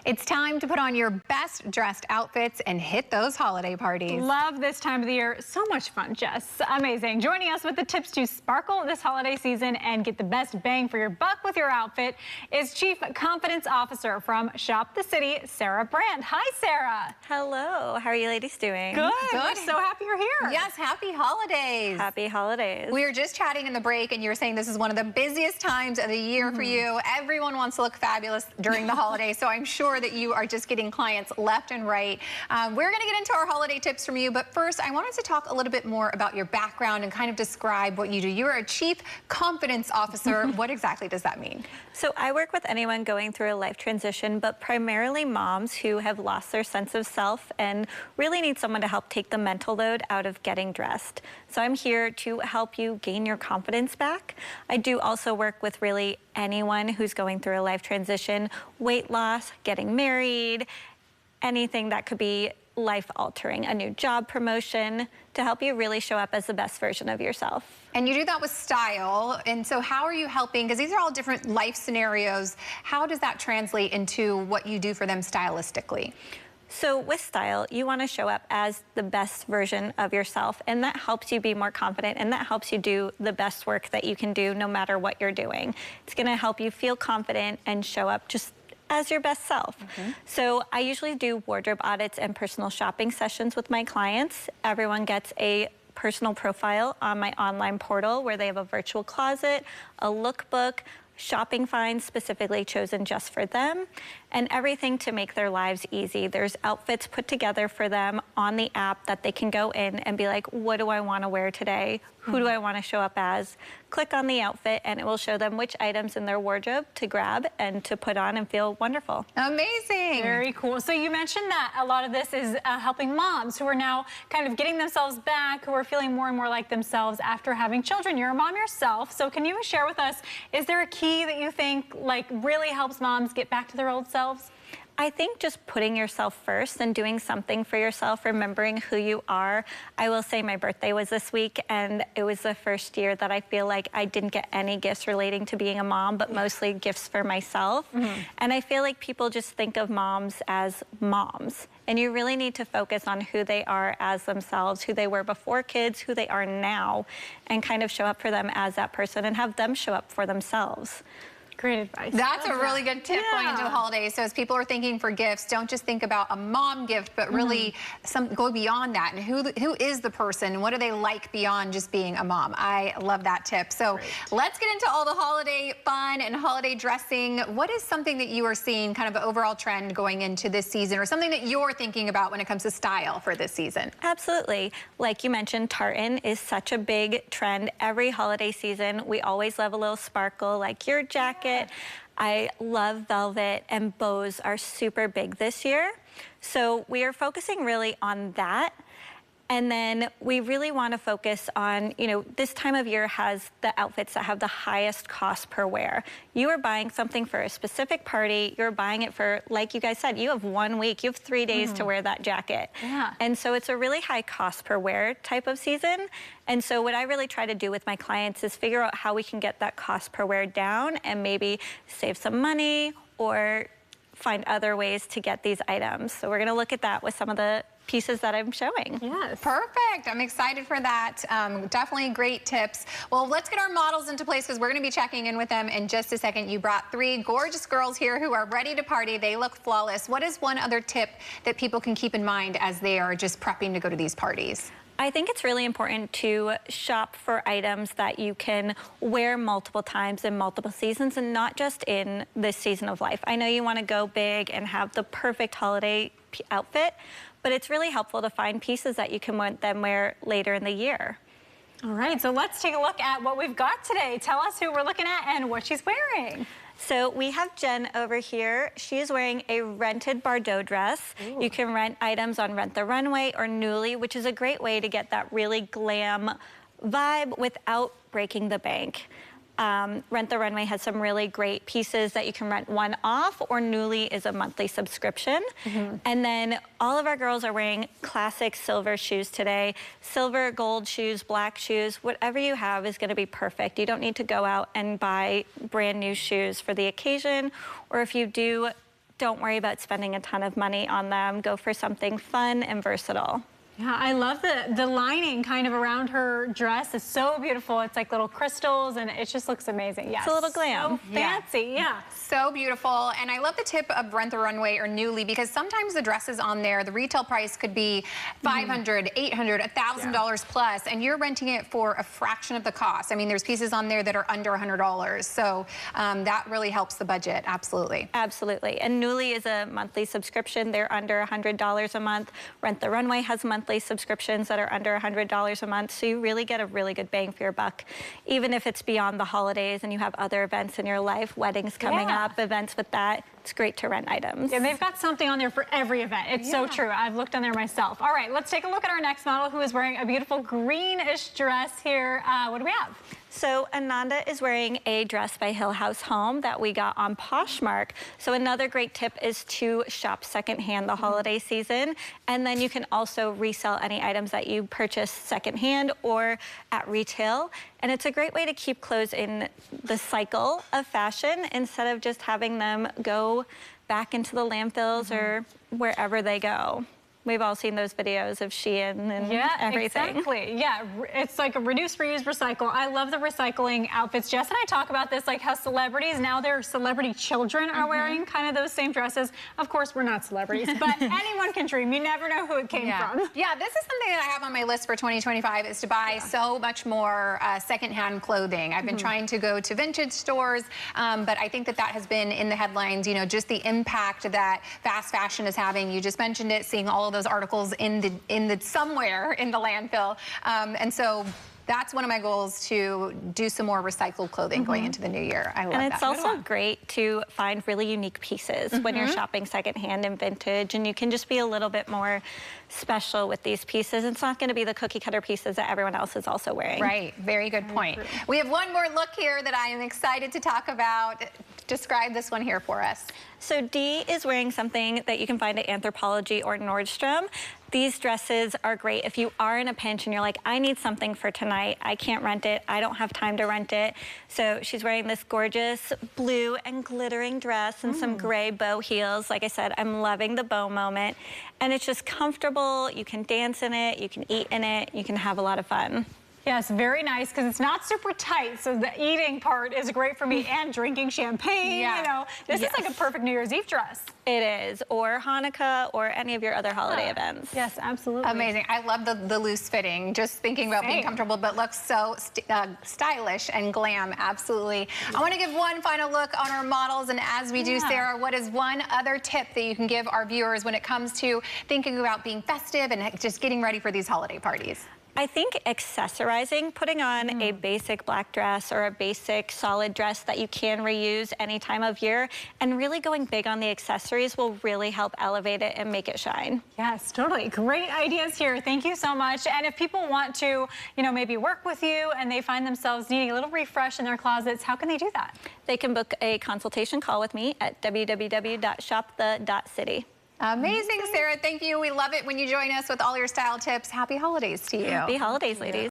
It's time to put on your best dressed outfits and hit those holiday parties. Love this time of the year. So much fun, Jess. Amazing. Joining us with the tips to sparkle this holiday season and get the best bang for your buck with your outfit is Chief Confidence Officer from Shop the City, Sarah Brandt. Hi, Sarah. Hello. How are you ladies doing? Good. We're so happy you're here. Yes, happy holidays. Happy holidays. We were just chatting in the break and you were saying this is one of the busiest times of the year for you. Everyone wants to look fabulous during the holidays, so I'm sure that you are just getting clients left and right. We're going to get into our holiday tips from you, but first I wanted to talk a little bit more about your background and kind of describe what you do. You're a Chief Confidence Officer. What exactly does that mean? So I work with anyone going through a life transition, but primarily moms who have lost their sense of self and really need someone to help take the mental load out of getting dressed. So I'm here to help you gain your confidence back. I do also work with really anyone who's going through a life transition, weight loss, getting married, anything that could be life-altering, a new job promotion, to help you really show up as the best version of yourself. And you do that with style. And so how are you helping? Because these are all different life scenarios. How does that translate into what you do for them stylistically? So with style, you want to show up as the best version of yourself, and that helps you be more confident, and that helps you do the best work that you can do no matter what you're doing. It's going to help you feel confident and show up just as your best self. So I usually do wardrobe audits and personal shopping sessions with my clients. Everyone gets a personal profile on my online portal where they have a virtual closet, a lookbook, shopping finds specifically chosen just for them, and everything to make their lives easy. There's outfits put together for them on the app that they can go in and be like, what do I want to wear today? Who do I want to show up as? Click on the outfit and it will show them which items in their wardrobe to grab and to put on and feel wonderful. Amazing. Very cool. So you mentioned that a lot of this is helping moms who are now kind of getting themselves back, who are feeling more and more like themselves after having children. You're a mom yourself, so can you share with us, is there a key that you think like really helps moms get back to their old selves? I think just putting yourself first and doing something for yourself, remembering who you are. I will say my birthday was this week, and it was the first year that I feel like I didn't get any gifts relating to being a mom, but mostly gifts for myself. And I feel like people just think of moms as moms. And you really need to focus on who they are as themselves, who they were before kids, who they are now, and kind of show up for them as that person and have them show up for themselves. Great advice. That's a really good tip going into the holidays. So as people are thinking for gifts, don't just think about a mom gift, but really go beyond that. And who is the person? What do they like beyond just being a mom? I love that tip. So let's get into all the holiday fun and holiday dressing. What is something that you are seeing kind of an overall trend going into this season, or something that you're thinking about when it comes to style for this season? Absolutely. Like you mentioned, tartan is such a big trend every holiday season. We always love a little sparkle, like your jacket. I love velvet, and bows are super big this year. So we are focusing really on that. And then we really want to focus on, you know, this time of year has the outfits that have the highest cost per wear. You are buying something for a specific party. You're buying it for, like you guys said, you have 1 week. You have 3 days to wear that jacket. And so it's a really high cost per wear type of season. And so what I really try to do with my clients is figure out how we can get that cost per wear down and maybe save some money or find other ways to get these items. So we're going to look at that with some of the pieces that I'm showing. Yes. Perfect. I'm excited for that. Definitely great tips. Well, let's get our models into place because we're going to be checking in with them in just a second. You brought 3 gorgeous girls here who are ready to party. They look flawless. What is one other tip that people can keep in mind as they are just prepping to go to these parties? I think it's really important to shop for items that you can wear multiple times in multiple seasons and not just in this season of life. I know you want to go big and have the perfect holiday outfit, but it's really helpful to find pieces that you can wear later in the year. All right, so let's take a look at what we've got today. Tell us who we're looking at and what she's wearing. So we have Jen over here. She is wearing a rented Bardot dress. You can rent items on Rent the Runway or Nuuly, which is a great way to get that really glam vibe without breaking the bank. Rent the Runway has some really great pieces that you can rent one off, or Nuuly is a monthly subscription. And then all of our girls are wearing classic silver shoes today. Silver, gold shoes, black shoes, whatever you have is gonna be perfect. You don't need to go out and buy brand new shoes for the occasion, or if you do, don't worry about spending a ton of money on them. Go for something fun and versatile. Yeah, I love the lining kind of around her dress. It's so beautiful. It's like little crystals, and it just looks amazing. Yeah, It's a little glam. So fancy, yeah. So beautiful. And I love the tip of Rent the Runway or Nuuly, because sometimes the dresses on there, the retail price could be $500, $800, $1,000 plus, and you're renting it for a fraction of the cost. I mean, there's pieces on there that are under $100. So that really helps the budget. Absolutely. Absolutely. And Nuuly is a monthly subscription. They're under $100 a month. Rent the Runway has monthly subscriptions that are under $100 a month. So you really get a really good bang for your buck, even if it's beyond the holidays and you have other events in your life, weddings coming up, events with that. It's great to rent items. And they've got something on there for every event. It's so true. I've looked on there myself. All right, let's take a look at our next model, who is wearing a beautiful greenish dress here. What do we have? So Ananda is wearing a dress by Hill House Home that we got on Poshmark. So another great tip is to shop secondhand the holiday season. And then you can also resell any items that you purchase secondhand or at retail. And it's a great way to keep clothes in the cycle of fashion instead of just having them go back into the landfills or wherever they go. We've all seen those videos of Shein and everything. Exactly. Yeah, it's like a reduce, reuse, recycle. I love the recycling outfits. Jess and I talk about this, like how celebrities, now their celebrity children are wearing kind of those same dresses. Of course, we're not celebrities, but anyone can dream. You never know who it came from. Yeah, this is something that I have on my list for 2025 is to buy so much more secondhand clothing. I've been trying to go to vintage stores, but I think that has been in the headlines, you know, just the impact that fast fashion is having. You just mentioned it, seeing all of those articles in the somewhere in the landfill, and so that's one of my goals, to do some more recycled clothing going into the new year. I love that. And it's also great to find really unique pieces when you're shopping secondhand and vintage, and you can just be a little bit more special with these pieces. It's not going to be the cookie cutter pieces that everyone else is also wearing. Right, very good point. We have one more look here that I am excited to talk about. Describe this one here for us. So Dee is wearing something that you can find at Anthropologie or Nordstrom. These dresses are great if you are in a pinch and you're like, I need something for tonight. I can't rent it. I don't have time to rent it. So she's wearing this gorgeous blue and glittering dress and some gray bow heels. Like I said, I'm loving the bow moment. And it's just comfortable. You can dance in it. You can eat in it. You can have a lot of fun. Yes, very nice, because it's not super tight, so the eating part is great for me, and drinking champagne, you know. This is like a perfect New Year's Eve dress. It is, or Hanukkah, or any of your other holiday events. Yes, absolutely. Amazing. I love the loose fitting, just thinking about being comfortable, but looks so stylish and glam, absolutely. I want to give one final look on our models, and as we do, Sarah, what is one other tip that you can give our viewers when it comes to thinking about being festive and just getting ready for these holiday parties? I think accessorizing, putting on a basic black dress or a basic solid dress that you can reuse any time of year, and really going big on the accessories will really help elevate it and make it shine. Yes, totally. Great ideas here. Thank you so much. And if people want to, you know, maybe work with you and they find themselves needing a little refresh in their closets, how can they do that? They can book a consultation call with me at www.shopthe.city. Amazing, Sarah. Thank you. We love it when you join us with all your style tips. Happy holidays to you. Happy holidays, ladies.